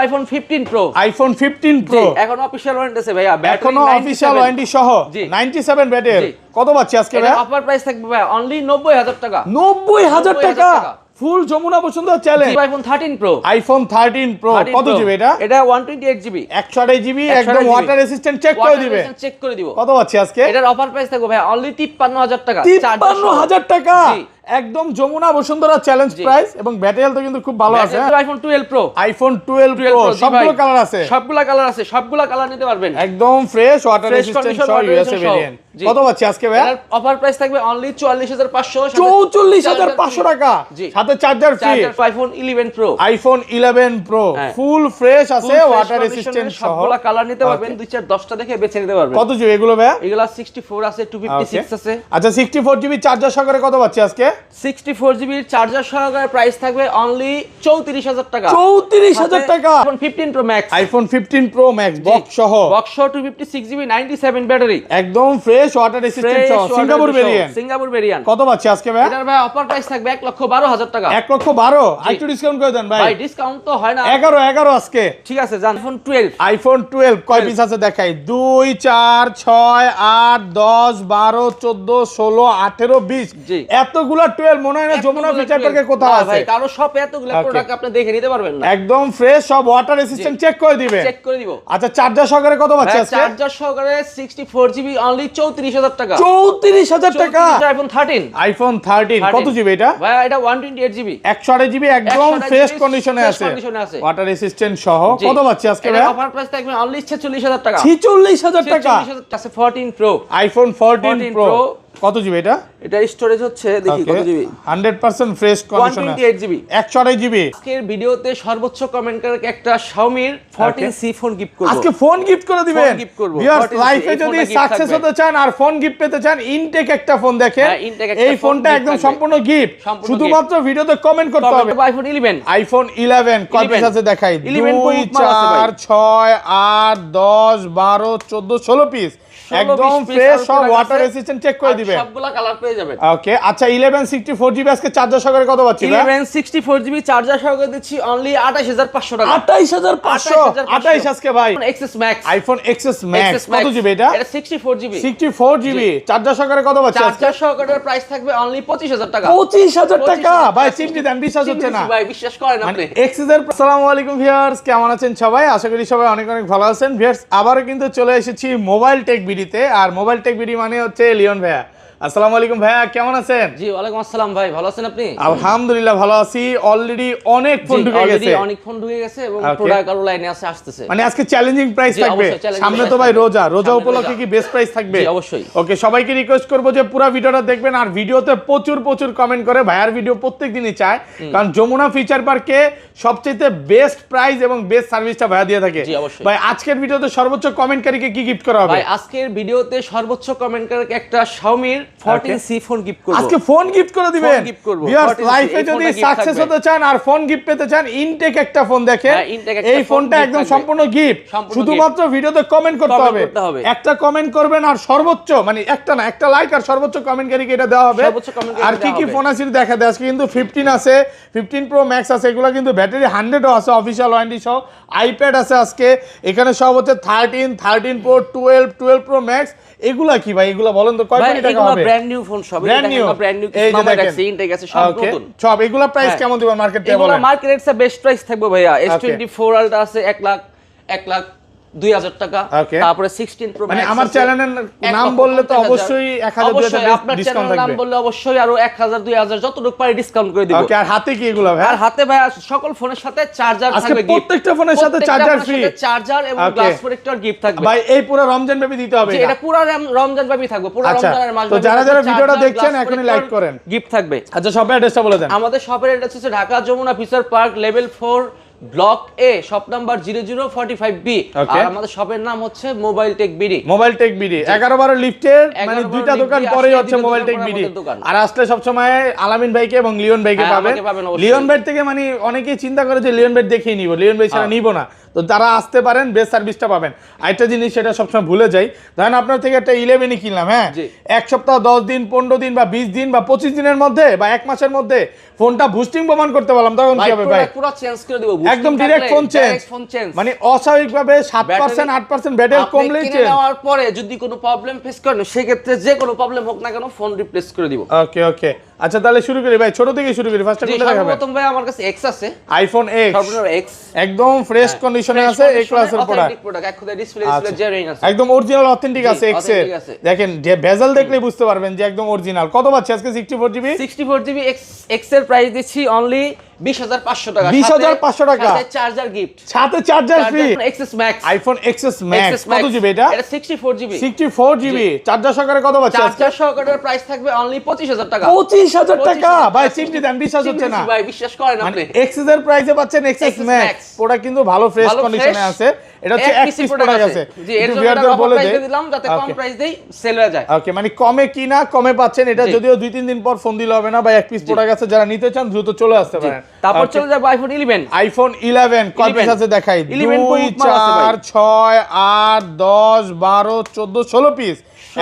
IPhone 15 pro. IPhone 15 pro এখন official warranty আছে ভাইয়া, এখনো অফিশিয়াল ওয়ারেন্টি সহ 97 ব্যাটারি। কত পাচ্ছি আজকে ভাই? অফার প্রাইস থাকবে ভাই অনলি 90000 টাকা। 90000 টাকা full Jamuna Bashundhara challenge. IPhone 13 Pro. IPhone 13 Pro কত জিবি এটা? এটা 128 জিবি, 128 জিবি, একদম ওয়াটার রেসিস্ট্যান্ট, চেক করে দিবে। চেক করে দিব। কত পাচ্ছি আজকে? এটার অফার প্রাইস থাকবে ভাই অনলি 53000 টাকা। 53000 টাকা একদম যমুনা বসুন্ধরা চ্যালেঞ্জ প্রাইস, এবং ব্যাটারি তো কিন্তু খুব ভালো আছে। IPhone 12 pro. আইফোন 12 প্রো সবগুলো কালার আছে, সবগুলো কালার আছে, সবগুলো কালার নিতে পারবেন একদম ফ্রেশ ওয়াটার রেসিস্ট্যান্ট সহ ইউএসএ ভেরিয়েন্ট। কত পাচ্ছি আজকে ভাই? এর অফার প্রাইস থাকবে অনলি 44500। 44500 টাকা সাথে charger free. IPhone 11 pro. IPhone 11 pro full fresh আছে, ওয়াটার রেসিস্ট্যান্ট সহ সবগুলো কালার নিতে পারবেন, 2-4-10টা দেখে বেছে নিতে পারবেন। কত জিবি এগুলো ভাই? এগুলা 64 আছে, 256 আছে। আচ্ছা 64 জিবি চার্জার সহকারে কত পাচ্ছি আজকে? 64 জিবি চার্জার সহকারে প্রাইস থাকবে অনলি 34000 টাকা। 34000 টাকা iPhone 15 pro max. IPhone 15 pro max box সহ 256 জিবি 97 ব্যাটারি, একদম ফ্রেশ ওয়াটার রেসিস্ট্যান্ট সহ সিঙ্গাপুর ভেরিয়েন্ট। সিঙ্গাপুর ভেরিয়েন্ট কত পাচ্ছি আজকে ভাই? এটার ভাই অফার প্রাইস থাকবে 1,12,000 টাকা। 1,12,000 একটু ডিসকাউন্ট করে দেন ভাই। ভাই ডিসকাউন্ট তো হয় না। 11 আজকে ঠিক আছে জান। আইফোন 12। আইফোন 12 কয় পিস আছে দেখাই? 2 4 6 8 10 12 14 16 18 20 এতগুলা 12 মনে হয় না যমুনা ফিচার পার্কে কোথাও আছে ভাই। কারো শপে এতগুলা প্রোডাক্ট আপনি দেখে নিতে পারবেন না। একদম ফ্রেশ সব ওয়াটার রেসিস্ট্যান্ট, চেক করে দিবে। চেক করে দিব। আচ্ছা চার্জার সহকারে কত পাচ্ছি আজকে? চার্জার সহকারে 64 জিবি অনলি 34000 টাকা। 34000 টাকা আইফোন 13। আইফোন 13 কত জিবি এটা? ভাই এটা 128 জিবি, 128 জিবি একদম ফ্রেশ কন্ডিশনে আছে, ওয়াটার রেসিস্ট্যান্ট সহ। কত পাচ্ছি আজকে ভাই? অফার প্রাইস থাকবে অনলি 46000 টাকা। 46000 টাকা আছে 14 প্রো। আইফোন 14 প্রো কত জিবি এটা? এটা স্টোরেজ হচ্ছে দেখি কত GB. 100% fresh condition, 128 GB, 128 GB. আজকের ভিডিওতে সর্বোচ্চ কমেন্টকারকে একটা Xiaomi 14C ফোন গিফট করব। আজকে ফোন গিফট করে দিবেন। ভিউয়ার্স লাইফে যদি সাকসেস হতে চান আর ফোন গিফট পেতে চান, ইনটেক একটা ফোন দেখেন। এই ফোনটা একদম সম্পূর্ণ গিফট, শুধুমাত্র ভিডিওতে কমেন্ট করতে হবে। আইফোন 11। আইফোন 11 কয় পিস আছে দেখাই? 2 4 6 8 10 12 14 16 পিস একদম ফ্রেশ সব ওয়াটার রেসিস্ট্যান্ট, চেক করে দিবেন। সবগুলা কালার পেয়ে যাবেন। ওকে আচ্ছা 11 64 জিবি আজকে চার্জার সহকারে কত পাচ্ছি? 11 64 জিবি চার্জার সহকারে দিচ্ছি অনলি 28500 টাকা। 28500 আজকে ভাই। XS Max, iPhone XS Max কত জিবি এটা? এটা 64 জিবি, 64 জিবি চার্জার সহকারে কত পাচ্ছি আজকে? চার্জার সহকারে প্রাইস থাকবে অনলি 25000 টাকা। 25000 টাকা ভাই, চিমটি দেন, বিশ্বাস হচ্ছে না ভাই, বিশ্বাস করেন আপনি। XS এর আসসালামু আলাইকুম ভিউয়ার্স, কেমন আছেন সবাই? আশা করি সবাই অনেক অনেক ভালো আছেন। ভিউয়ার্স আবারো কিন্তু চলে এসেছি মোবাইল টেক ভিডিওতে, আর মোবাইল টেক ভিডিও মানে হচ্ছে লিওন ভাইয়া। আসসালামু আলাইকুম ভাইয়া, কেমন আছেন? জি ওয়ালাইকুম আসসালাম ভাই, ভালো আছেন আপনি? আলহামদুলিল্লাহ ভালো আছি। অলরেডি অনেক ফোন ঢুকে গেছে, অনেক ফোন ঢুকে গেছে এবং প্রোডাক্ট আরো লাইনে আসতেছে। মানে আজকে চ্যালেঞ্জিং প্রাইস থাকবে। সামনে তো ভাই রোজা উপলক্ষে কি বেস্ট প্রাইস থাকবে? জি অবশ্যই। ওকে সবাইকে রিকোয়েস্ট করব যে পুরো ভিডিওটা দেখবেন, আর ভিডিওতে প্রচুর কমেন্ট করে ভাইয়ার ভিডিও প্রত্যেকদিনই চায়, কারণ যমুনা ফিচার পার্কে সবচেয়ে বেস্ট প্রাইস এবং বেস্ট সার্ভিসটা ভাইয়া দিয়ে থাকে। ভাই আজকের ভিডিওতে সর্বোচ্চ কমেন্টকারীকে কি গিফট করা হবে? ভাই আজকের ভিডিওতে সর্বোচ্চ কমেন্টকারীকে একটা Xiaomi 14C ফোন গিফট করব। আজকে ফোন গিফট করে দিবেন। ভিউয়ার্স লাইফে যদি সাকসেস হতে চান আর ফোন গিফট পেতে চান, ইনটেক একটা ফোন দেখেন। এই ফোনটা একদম সম্পূর্ণ গিফট, শুধুমাত্র ভিডিওতে কমেন্ট করতে হবে। একটা কমেন্ট করবেন আর সর্বোচ্চ মানে একটা না একটা লাইক আর সর্বোচ্চ কমেন্টকারীকে এটা দেওয়া হবে। আর কি ফোন আছে দেখা দেয়। আজকে কিন্তু 15 আছে, 15 প্রো ম্যাক্স আছে, এগুলো কিন্তু ব্যাটারি 100ও আছে, অফিশিয়াল ওয়ারেন্টি সহ। আইপ্যাড আছে আজকে, এখানে সব হচ্ছে 13 প্রো 12 প্রো ম্যাক্স। এগুলা কি ভাই? এগুলা বলেন তো কয় কোটি টাকা হবে? ব্র্যান্ড নিউ ফোন সব, ব্র্যান্ড নিউ এই যে দেখেন ইনটেক আছে সব নতুন সব। এগুলা প্রাইস কেমন দিবেন মার্কেট থেকে বলেন? এগুলা মার্কেট রেটস বেস্ট প্রাইস থাকবে ভাইয়া। S24 আলট্রা আছে 1,02,000 টাকা। তারপরে 16 প্রো মানে আমার চ্যানেলের নাম বললে তো অবশ্যই 1000-2000 ডিসকাউন্ট থাকবে। নাম বললে অবশ্যই আরো 1000-2000 যতটুকু পারি ডিসকাউন্ট করে দিব। ওকে আর হাতে কি এগুলা ভাই? আর হাতে ভাই সকল ফোনের সাথে চার্জার থাকবে গিফট। প্রত্যেকটা ফোনের সাথে চার্জার ফ্রি, চার্জার এবং গ্লাস প্রোটেক্টর গিফট থাকবে। ভাই এই পুরো রমজান ব্যাপী দিতে হবে। এটা পুরো রমজান ব্যাপী থাকবে, পুরো রমজানের মাস। তো যারা ভিডিওটা দেখছেন এখনই লাইক করেন, গিফট থাকবে। আচ্ছা শপের অ্যাড্রেসটা বলে দেন। আমাদের শপের অ্যাড্রেস হচ্ছে Dhaka Jamuna future park level 4 block A, shop number 0045B। আর আমাদের শপের নাম হচ্ছে mobile tech BD. Mobile tech BD 11-12 লিফটের মানে দুইটা দোকান পরেই হচ্ছে মোবাইল টেক বিডি। আর আসলে সব সময় আলামিন ভাইকে এবং লিওন ভাইকে পাবেন। লিওন ভাই থেকে মানে অনেকেই চিন্তা করে যে লিওন ভাই দেখেই নিব, লিওন ভাই ছাড়া নিব না। তো যারা আসতে পারেন বেস্ট সার্ভিসটা পাবেন। আরেকটা জিনিস সেটা সবসময় ভুলে যাই, ধরেন আপনার থেকে একটা 11ই কিনলাম, হ্যাঁ, এক সপ্তাহ 10 দিন 15 দিন বা 20 দিন বা 25 দিনের মধ্যে বা এক মাসের মধ্যে ফোনটা বুস্টিং প্রমাণ করতে পারলাম, তখন কি হবে ভাই? পুরো চেঞ্জ করে দেব, একদম ডাইরেক্ট ফোন চেঞ্জ। মানে অস্বাভাবিকভাবে 7% 8% ব্যাটারি কমলেই চেঞ্জ। নেওয়ার পরে যদি কোনো প্রবলেম ফেস করেন সেই ক্ষেত্রে যে কোনো প্রবলেম হোক না কেন ফোন রিপ্লেস করে দিব। ওকে ওকে, আচ্ছা তাহলে শুরু করি ভাই, ছোট থেকে শুরু করি। ফার্স্টে কোনটা দেখাবেন? প্রথম ভাই আমার কাছে X আছে, আইফোন X, সর্বনিম্ন X, একদম ফ্রেশ কন্ডিশনে আছে, A ক্লাসের প্রোডাক্ট, একদম ডিসপ্লে জেনুইন আছে, একদম অরিজিনাল অথেন্টিক আছে X এর। দেখেন যে বেজেল দেখলেই বুঝতে পারবেন যে একদম অরিজিনাল। কত পাচ্ছি আজকে 64GB? 64GB X এর প্রাইস দিচ্ছি অনলি 20,500 টাকা। 20,500 টাকা, সাথে চার্জার গিফট, সাথে charger free. XS Max, iPhone XS Max কত জিবি এটা? এটা 64GB। 64GB চার্জার সহকারে কত পাচ্ছি আজকে? চার্জার সহকারে প্রাইস থাকবে অনলি 25,000 টাকা। 25,000 টাকা ভাই, চিমটি দেন, বিশ্বাস হচ্ছে না ভাই, বিশ্বাস করেন আপনি। XS এর প্রাইসে পাচ্ছেন XS Max, প্রোডাক্ট কিন্তু ভালো ফ্রেশ কন্ডিশনে আছে। এটা হচ্ছে এক পিস প্রোডাক্ট আছে, জি এর জন্য এটা বলে দিলাম যাতে কম প্রাইস দেই, সেল হয়ে যায়। ওকে, মানে কমে কিনা কমে পাচ্ছেন। এটা যদিও 2-3 দিন পর ফোন দিলে হবে না, বা এক পিস প্রোডাক্ট আছে, যারা নিতে চান দ্রুত চলে আসতে পারেন। তারপর চলে যাব আইফোন 11। আইফোন 11 কয় পিস আছে দেখাই? 2 4 6 8 10 12 14 16 পিস,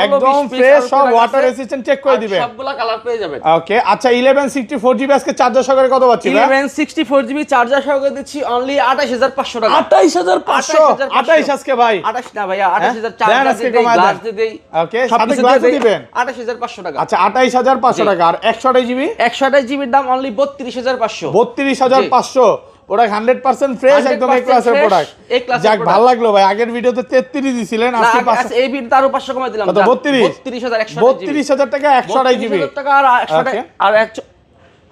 একদম ফ্রেশ, সব ওয়াটার রেজিস্ট্যান্ট, চেক করে দিবেন, সবগুলা কালার পেয়ে যাবেন। ওকে আচ্ছা 11 64GB আজকে চার্জার সহকারে কত পাচ্ছি ভাই? 11 64GB চার্জার সহকারে দিচ্ছি অনলি 28,500 টাকা। 28,500 28 আজকে ভাই? 28 না ভাইয়া, 28,000 চার্জার আজকে কমায় দেন। ওকে, সাথে গ্লাস দিবেন 28,500 টাকা। আচ্ছা 28,500 টাকা। আর 128GB? 128GB এর দাম অনলি 32,500। 32,500 প্রোডাক্ট 100% ফ্রেশ, একদম এ ক্লাসের প্রোডাক্ট। যাক ভালো লাগলো ভাই, আগের ভিডিওতে 33 দিছিলেন, আজকে 500 এই বিল তারও 500 কমাই দিলাম। কত? 32,000 টাকা 128GB টাকা। আর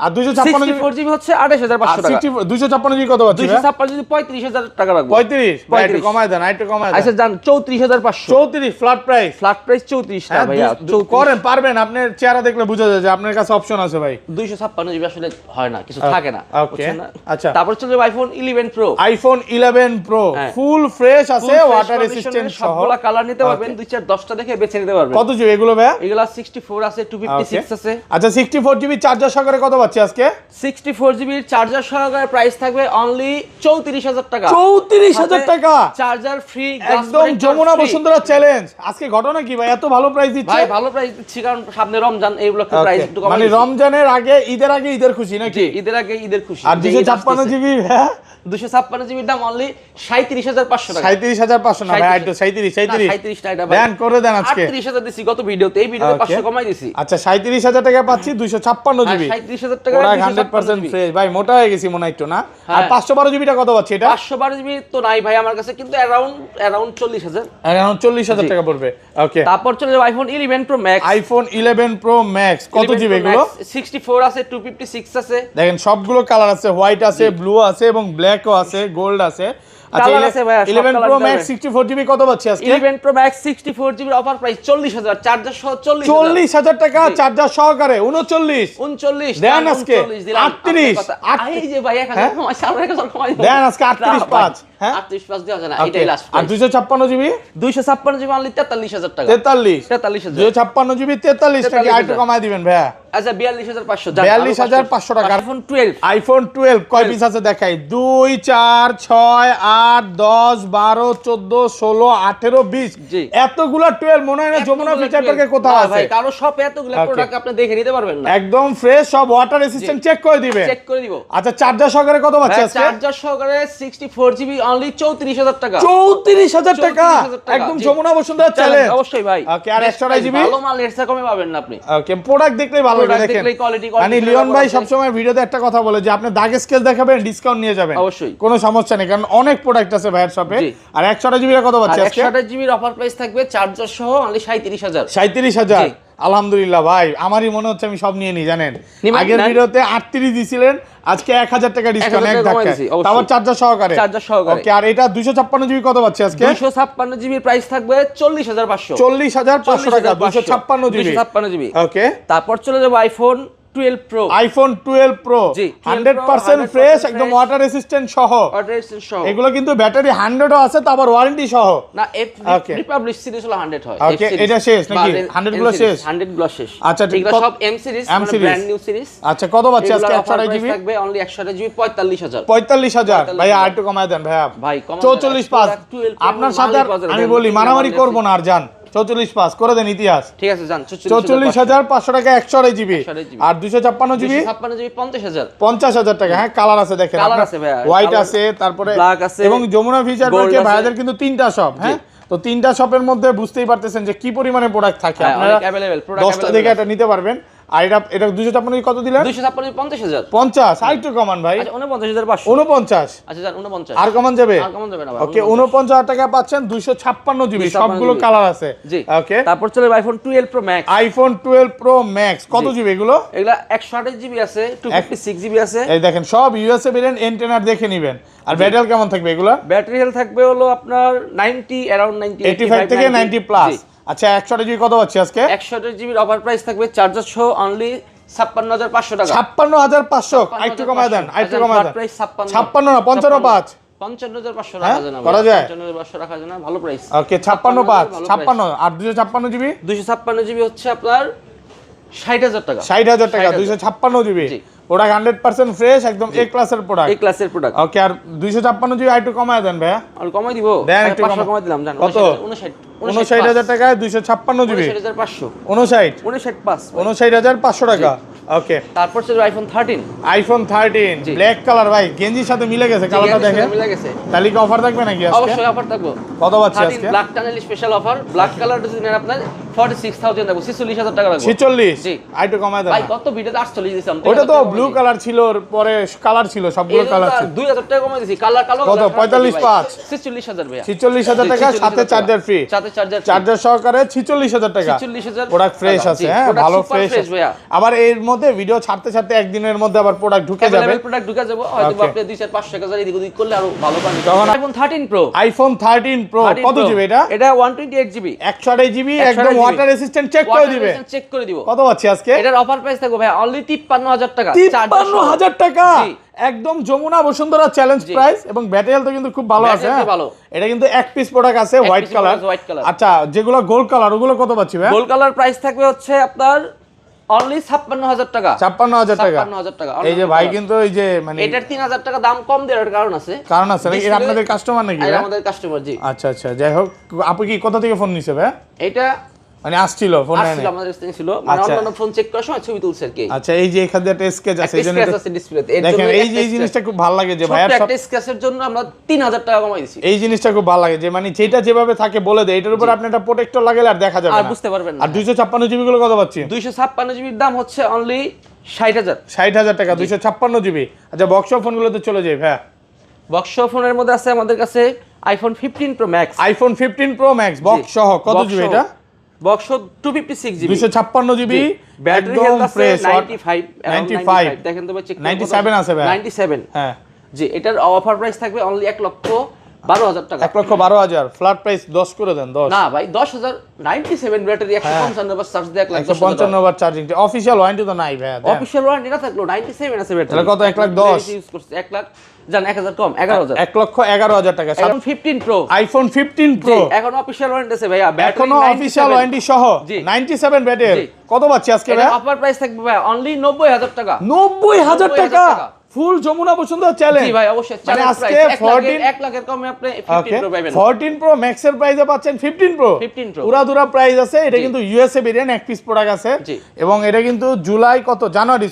আর 256GB হচ্ছে 28,500 টাকা। 256GB কত পাচ্ছি? 256GB 35,000 টাকা রাখবো। 35 ভাই, একটু কমায় দেন, একটু কমায় দেন। আচ্ছা জান 34,500। 34 ফ্ল্যাট প্রাইস? ফ্ল্যাট প্রাইস 34 টাকা ভাইয়া। করেন পারবেন, আপনার চেহারা দেখলে বোঝা যায় যে আপনার কাছে অপশন আছে ভাই। 256GB আসলে হয় না, কিছু থাকে না। ওকে আচ্ছা, তারপর চলে যাবে iPhone 11 pro. IPhone 11 pro full fresh আছে, ওয়াটার রেজিস্ট্যান্ট সহ, সবগুলা কালার নিতে পারবেন, 2-4-10টা দেখে বেছে নিতে পারবেন। কত জিবি এগুলো ভাই? এগুলা 64 আছে, 256 আছে। আচ্ছা 64GB চার্জার সহকারে কত পাচ্ছি আজকে? 64GB চার্জার সহকারে প্রাইস থাকবে অনলি 34,000 টাকা। 34,000 টাকা চার্জার ফ্রি, একদম যমুনা বসুন্ধরা চ্যালেঞ্জ। আজকে ঘটনা কি ভাই, এত ভালো প্রাইস দিচ্ছে? ভাই ভালো প্রাইস দিচ্ছি কারণ সামনে রমজান, এই ব্লকের প্রাইস একটু কমাই। মানে রমজানের আগে, ঈদের আগে ঈদের খুশি নাকি? ঈদের আগে ঈদের খুশি। আর 256GB হ্যাঁ 256GB দাম অনলি 37,500 টাকা। 37,500 না ভাই, একটু 37 টাকা ভাই। দেন করে দেন আজকে। 38,000 দিছি গত ভিডিওতে, এই ভিডিওতে 500 কমাই দিছি। আচ্ছা 37,000 টাকা পাচ্ছি 256GB। 37,000 টাকা ওরা 100% ফ্রেশ ভাই, মোটা হয়ে গেছি মনে একটু না। আর 512GB টা কত পাচ্ছি এটা? 512GB তো নাই ভাই আমার কাছে, কিন্তু অ্যারাউন্ড 40,000। অ্যারাউন্ড 40,000 টাকা পড়বে। ওকে, তারপর চলে যাবে iPhone 11 pro max. IPhone 11 pro max কত জিবি এগুলো? 64 আছে, 256 আছে। দেখেন সবগুলো কালার আছে, হোয়াইট আছে, ব্লু আছে এবং ব্ল্যাকও আছে, গোল্ড আছে। আচ্ছা 11 প্রো ম্যাক্স 64GB কত পাচ্ছি আজকে? 11 pro max 64GB offer price 40,000, charger সহ 40,000 টাকা চার্জার সহকারে। 39 দেন আজকে 38 এই যে ভাই 1000 কমাই, 1000 কমাই দেন আজকে 38.5 হ্যাঁ 38.5 দেওয়া যায় না, এটাই লাস্ট। আর 256GB 256GB অনলি 43,000 টাকা। 43,000 256GB 43 টাকা, আইটু কমায় দিবেন ভাই। আচ্ছা 42,500 42,500 টাকা। আইফোন 12 কয় পিস আছে দেখাই? 2 4 6 8 10 12 14 16 18 20 এতগুলা 12 মনে হয় না যমুনা ফিচার পার্কে কোথাও আছে ভাই, কারো সব এতগুলা প্রোডাক্ট আপনি দেখে নিতে পারবেন না। একদম ফ্রেশ, সব ওয়াটার রেজিস্ট্যান্ট, চেক করে দিবেন, চেক করে দিব। আচ্ছা চার্জার সহকারে কত পাচ্ছি আজকে? চার্জার সহকারে 64GB অনলি 34,000 টাকা। 34,000 টাকা, একদম যমুনা বসুন্ধরা চ্যালেঞ্জ। অবশ্যই ভাই। ওকে, আর 128GB ভালো মাল এর চেয়ে কমে পাবেন না আপনি। ওকে, প্রোডাক্ট দেখলেই ভালো লাগে দেখেন। মানে লিওন ভাই সবসময় ভিডিওতে একটা কথা বলে যে আপনি দাগ স্কেচ দেখাবেন, ডিসকাউন্ট নিয়ে যাবেন, অবশ্যই কোনো সমস্যা নেই, কারণ অনেক প্রোডাক্ট আছে ভাইয়ের শপে। আর 128GB কত পাচ্ছি আজকে? 128GB এর অফার প্রাইস থাকবে চার্জার সহ অনলি 37,000। 37,000 আলহামদুলিল্লাহ ভাই, আমারই মনে হচ্ছে আমি সব নিয়ে নি জানেন। আগের ভিডিওতে 38 দিছিলেন, আজকে 1000 টাকা ডিসকাউন্ট এক ধাক্কায়, তারপর চার্জার সহকারে। ওকে, আর এটা 256GB কত পাচ্ছি আজকে? 256GB এর প্রাইস থাকবে 40,500। 40,500 টাকা 256GB। ওকে, তারপর চলে যাব আইফোন 12 Pro, আইফোন 12 Pro, জি 100% ফ্রেশ, একদম ওয়াটার রেসিস্ট্যান্ট সহ। এগুলো কিন্তু ব্যাটারি 100 ও আছে, তো আবার ওয়ারেন্টি সহ না। রিপাবলিক সিরিজ হলো 100 হয়। ওকে, এটা শেষ নাকি? 100 গুলো শেষ? 100 গুলো শেষ। আচ্ছা, এগুলো সব এম সিরিজ, মানে ব্র্যান্ড নিউ সিরিজ। আচ্ছা, কত পাচ্ছি আজকে 128 জিবি? থাকবে অনলি 128 জিবি 45000। 45000 ভাই, আর একটু কমায় দেন ভাইয়া। ভাই 44.5। আপনার সাথে আমি বলি মারামারি করব না, আর জান 44.5 করে দেন ইতিহাস। ঠিক আছে, জান 44500 টাকা 128 জিবি, আর 256 জিবি 256 জিবি 50000। 50000 টাকা। হ্যাঁ, কালার আছে দেখেন, কালার আছে ভাই, হোয়াইট আছে, তারপরে ব্ল্যাক আছে, এবং যমুনা ফিচার পার্কে ভাইদের কিন্তু 3টা শপ। হ্যাঁ, তো 3টা শপের মধ্যে বুঝতেই পারতেছেন যে কি পরিমাণে প্রোডাক্ট থাকে। আপনারা 10টা দেখে এটা নিতে পারবেন। আর এটা 256 কত দিলেন? 256 50000। 50 আর একটু কমান ভাই। আচ্ছা 49500। 49। আচ্ছা জান 49। আর কমান যাবে? আর কমান যাবে না ভাই। ওকে, 49000 টাকা পাচ্ছেন 256 জিবি, সবগুলো কালার আছে। জি ওকে, তারপর চলে iPhone 12 Pro Max। IPhone 12 Pro Max কত জিবি এগুলো? এগুলা 128 জিবি আছে, 256 জিবি আছে। এই দেখেন সব ইউএসএ ভেরিয়েন্ট, এন্টেনার দেখে নেবেন। আর ব্যাটারি কেমন থাকবে এগুলা? ব্যাটারি হেলথ থাকবে হলো আপনার 90 অ্যারাউন্ড 90 85 থেকে 90 প্লাস। আচ্ছা, 128 জিবি কত পাচ্ছি আজকে? 128 জিবির অফার প্রাইস থাকবে চার্জার সহ অনলি 56500 টাকা। 56500 আরেকটু কমায় দেন, আরেকটু কমায় দেন। 56 না 55.5? 55500 রাখা যায় না, করা যায়? 55500 রাখা যায় না, ভালো প্রাইস। ওকে, 56.5 56 আর 256 জিবি? 256 জিবি হচ্ছে আপনার 60000 টাকা। 60000 টাকা 256 জিবি। প্রোডাক্ট 100% ফ্রেশ, একদম এ ক্লাসের প্রোডাক্ট। এ ক্লাসের প্রোডাক্ট। ওকে, আর 256 জিবি আরেকটু কমায় দেন ভাইয়া। আর কমাই দিব? দেন একটু 500 কমাই দিলাম, জান। কত? 59000 টাকায় 256 জিবি। 59500। 59500 টাকা। ওকে, তারপর চলে আইফোন 13। আইফোন 13 ব্ল্যাক কালার ভাই, গেঞ্জির সাথে মিলে গেছে কালারটা দেখেন। মিলে গেছে। তাহলে কি অফার থাকবে নাকি আজকে? অবশ্যই অফার থাকবে। কত পাচ্ছি আজকে? Black tunnel special offer. Black colour যদি নেন আপনার 46000 দেব, 46000 টাকা রাখবো। 46? জি, আইটু কমায় দেন ভাই। কত ভিডিওতে 48 দিছিলাম। ওটা তো ব্লু কালার ছিল, পরে কালার ছিল, সবগুলো কালার ছিল। 2000 টাকা কমাই দিছি, কালার কালো। কত? 45.5? 46000 ভাই। 46000 টাকা, সাথে চার্জার ফ্রি। সাথে চার্জার সহকারে 46000 টাকা। 46000 প্রোডাক্ট ফ্রেশ আছে। হ্যাঁ, ভালো ফ্রেশ ভাইয়া। আবার এর মধ্যে ভিডিও ছাড়তে ছাড়তে একদিনের মধ্যে আবার প্রোডাক্ট ঢুকে যাবে। প্রোডাক্ট ঢুকে যাবে, হয়তো আপনি 2-4-5 টাকা এদিক ওদিক করলে আরো ভালো পাবেন। IPhone 13 Pro। আইফোন 13 Pro কত জিবি এটা? এটা 128 জিবি, 128 জিবি, একদম ওয়াটার রেসিস্ট্যান্ট। চেক করে দিবে, চেক করে দিব। কত পাচ্ছি আজকে? এটার অফার প্রাইস থাকবে ভাই অনলি 53000 টাকা। 53000 টাকা, একদম যমুনা বসুন্ধরা চ্যালেঞ্জ প্রাইস। এবং ব্যাটারি হেলথ কিন্তু খুব ভালো আছে। এটা কিন্তু এক পিস প্রোডাক্ট আছে, হোয়াইট কালার। আচ্ছা, যেগুলো গোল্ড কালার ওগুলো কত পাচ্ছি ভাই? গোল্ড কালার প্রাইস থাকবে হচ্ছে আপনার অনলি 56000 টাকা। 56000 টাকা। 56000 টাকা। এই যে ভাই কিন্তু এই যে মানে এটার 3000 টাকা দাম কম দেওয়ার কারণ আছে। কারণ আছে নাকি? এটা আপনাদের কাস্টমার নাকি? এটা আমাদের কাস্টমার। জি। আচ্ছা আচ্ছা, যাই হোক, আপনি কি কোথা থেকে ফোন নিছে ভাই? এটা মানে আসছিল ফোন নেয় আসছিল আমাদের কাছে ছিল, মানে অন্যান্য ফোন চেক করার সময় ছবি তুলছে আর কি। আচ্ছা, এই যে এখানে একটা স্কেচ আছে, এইজন্য ডিসপ্লেতে দেখেন, এই জিনিসটা খুব ভালো লাগে যে ভাইয়ার সব স্কেচের জন্য আমরা 3000 টাকা কমাই দিছি। এই জিনিসটা খুব ভালো লাগে যে মানে যেটা যেভাবে থাকে বলে দেয়, এটার উপর আপনি একটা প্রোটেক্টর লাগালে আর দেখা যাবে না, আর বুঝতে পারবেন না। আর 256 জিবি গুলো কত পাচ্ছি? 256 জিবির দাম হচ্ছে অনলি 60000। 60000 টাকা 256 জিবি। আচ্ছা, বক্স ফোনগুলোতে চলে যাই ভাই। বক্স ফোনের মধ্যে আছে আমাদের কাছে iPhone 15 Pro Max। IPhone 15 Pro Max box সহ কত জিবি এটা? Box 256 GB, 256 GB, battery health আছে 95 দেখেন তো ভাই, চেক 97 আছে ভাই। 97। হ্যাঁ জি, এটার অফার প্রাইস থাকবে অনলি 1,12,000 টাকা। 1,12,000 ফ্ল্যাট প্রাইস 10 করে দেন। 10 না ভাই, 10000 97 ব্যাটারি 155 বার চার্জ দিয়ে 1,10,000 155 বার চার্জিং। অফিশিয়াল ওয়ারেন্টি তো নাই ভাই। অফিশিয়াল ওয়ারেন্টি না থাকলো 97 আছে ব্যাটারি। তাহলে কত? 1,10,000 ইউজ করছে, 1 লাখ জান 1000 কম 11000। 1,11,000 টাকা। IPhone 15 Pro। আইফোন 15 Pro এখন অফিশিয়াল ওয়ারেন্টি আছে ভাইয়া, এখনো অফিশিয়াল ওয়ারেন্টি সহ 97 ব্যাটারি। কত পাচ্ছি আজকে ভাই? অফার প্রাইস থাকবে ভাই অনলি 90000 টাকা। 90000 টাকা ফুল যমুনা বসুন্ধরা চ্যালেঞ্জ। জি ভাই, অবশ্যই মানে চ্যালেঞ্জ আজকে প্রাইস 1 লাখের কমে আপনি 15 Pro পাবেন। 14 Pro Max এর প্রাইসে পাচ্ছেন 15 Pro। পুরা প্রাইস আছে। এটা কিন্তু ইউএসএ ভেরিয়েন্ট, এক পিস প্রোডাক্ট আছে। এবং এটা কিন্তু জুলাই কত জানুয়ারি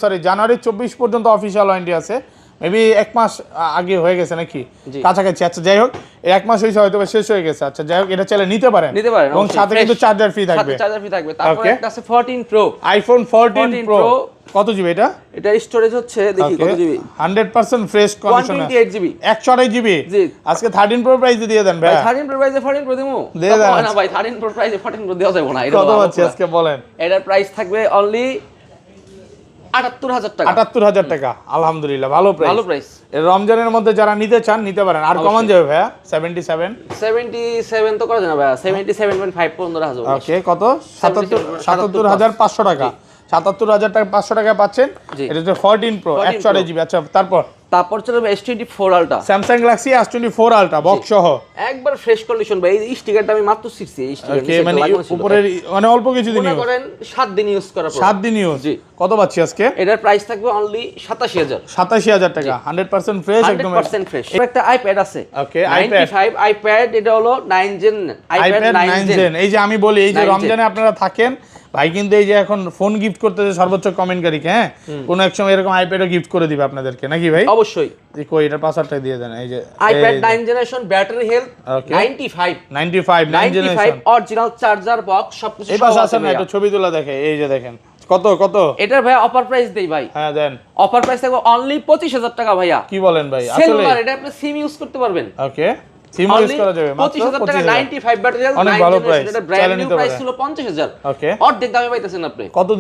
24 পর্যন্ত অফিশিয়াল ওয়ারেন্টি আছে। মেবি 1 মাস আগে হয়ে গেছে নাকি কাছাকাছি। আচ্ছা, যাই হোক, 1 মাস হইছে হয়তো শেষ হয়ে গেছে। আচ্ছা, যাই হোক, এটা চাইলে নিতে পারেন এবং সাথে কিন্তু চার্জার ফ্রি থাকবে। তারপর একটা আছে 14 Pro। আইফোন 14 Pro কত জিবি এটা? এটা স্টোরেজ হচ্ছে দেখি কত GB. 100% fresh condition, 128 GB, 128 GB. জি, আজকে 13 Pro প্রাইস দিয়ে দেন ভাই। 13 Pro প্রাইসে 14 Pro দিমু? দিয়ে দেন না ভাই, 13 Pro প্রাইসে 14 Pro দেওয়া যাবে না। এটা কত আছে আজকে বলেন? এটার প্রাইস থাকবে অনলি 78000 টাকা। 78000 টাকা, আলহামদুলিল্লাহ ভালো প্রাইস। ভালো প্রাইস। এই রমজানের মধ্যে যারা নিতে চান নিতে পারেন। আর কমান যাবে ভাইয়া? 77 তো করা যায় না ভাইয়া, 77.5 পর্যন্ত রাখা যাবে। ওকে, কত? 77500 টাকা। 77,000 টাকা 500 টাকা পাচ্ছেন। এটা হচ্ছে 14 প্রো 128 জিবি। আচ্ছা তারপর চলে S24 ultra, Samsung Galaxy S24 ultra box সহ একবার ফ্রেশ কন্ডিশন ভাই। এই স্টিকারটা আমি মাত্র শিখছি, এই স্টিকার ওকে, মানে উপরের মানে অল্প কিছু দিন ইউজ করেন, 7 দিন ইউজ করার পর 7 দিন ইউজ। কত পাচ্ছি আজকে? এটার প্রাইস থাকবে অনলি 87,000 টাকা, 100% ফ্রেশ, একদম 100% ফ্রেশ। একটা আইপ্যাড আছে, ওকে, 95 আইপ্যাড, এটা হলো 9 জেন আইপ্যাড 9 জেন। এই যে আমি বলি, এই যে রমজানে আপনারা থাকেন ভাই, কিন্তু এই যে এখন ফোন গিফট করতেছে সর্বোচ্চ কমেন্টকারীকে, হ্যাঁ, কোনো এক সময় এরকম আইপ্যাডও গিফট করে দিবে আপনাদেরকে, নাকি ভাই? অবশ্যই। কই এটার পাসওয়ার্ডটা দিয়ে দেন। এই যে iPad 9 generation, battery health 95 9 generation, original charger box সবকিছু। এই পাশে আসেন না, একটু ছবি তোলা দেখে। এই যে দেখেন কত এটার ভাই অফার প্রাইস দেই ভাই। হ্যাঁ দেন। অফার প্রাইস থাকবে অনলি 25,000 টাকা ভাইয়া। কি বলেন ভাই? আসলে এটা আপনি সিম ইউজ করতে পারবেন। ওকে, সিম ইউজ করা যাবে মাত্র 25,000 টাকা, 95 ব্যাটারি হেলথ, অনেক ভালো প্রাইস। এটা ব্র্যান্ড নিউ প্রাইস ছিল 50,000। ওকে, অর্ধেক দামে পাইতেছেন আপনি। কতদিন